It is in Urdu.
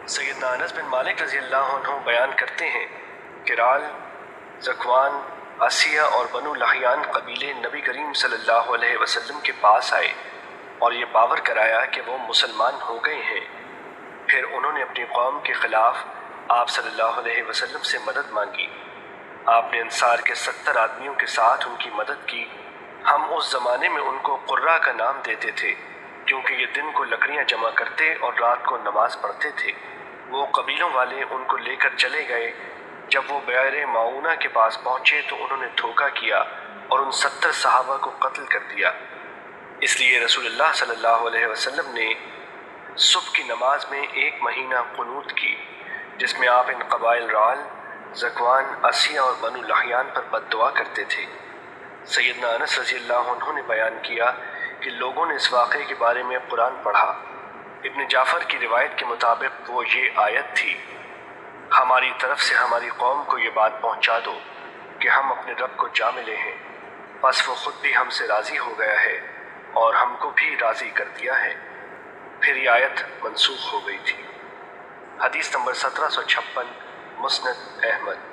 سیدنا انس بن مالک رضی اللہ عنہ بیان کرتے ہیں کہ رال، ذکوان، عصیہ اور بنو لحیان قبیلے نبی کریم صلی اللہ علیہ وسلم کے پاس آئے اور یہ باور کرایا کہ وہ مسلمان ہو گئے ہیں۔ پھر انہوں نے اپنی قوم کے خلاف آپ صلی اللہ علیہ وسلم سے مدد مانگی۔ آپ نے انصار کے 70 آدمیوں کے ساتھ ان کی مدد کی۔ ہم اس زمانے میں ان کو قرہ کا نام دیتے تھے کیونکہ یہ دن کو لکڑیاں جمع کرتے اور رات کو نماز پڑھتے تھے۔ وہ قبیلوں والے ان کو لے کر چلے گئے۔ جب وہ بئر معونہ کے پاس پہنچے تو انہوں نے دھوکہ کیا اور ان 70 صحابہ کو قتل کر دیا۔ اس لیے رسول اللہ صلی اللہ علیہ وسلم نے صبح کی نماز میں 1 مہینہ قنوت کی، جس میں آپ ان قبائل رال، ذکوان، عصیہ اور بنو لحیان پر بد دعا کرتے تھے۔ سیدنا انس رضی اللہ عنہ نے بیان کیا کہ لوگوں نے اس واقعے کے بارے میں قرآن پڑھا۔ ابن جعفر کی روایت کے مطابق وہ یہ آیت تھی: ہماری طرف سے ہماری قوم کو یہ بات پہنچا دو کہ ہم اپنے رب کو جا ملے ہیں، بس وہ خود بھی ہم سے راضی ہو گیا ہے اور ہم کو بھی راضی کر دیا ہے۔ پھر یہ آیت منسوخ ہو گئی تھی۔ حدیث نمبر 1756، مسند احمد۔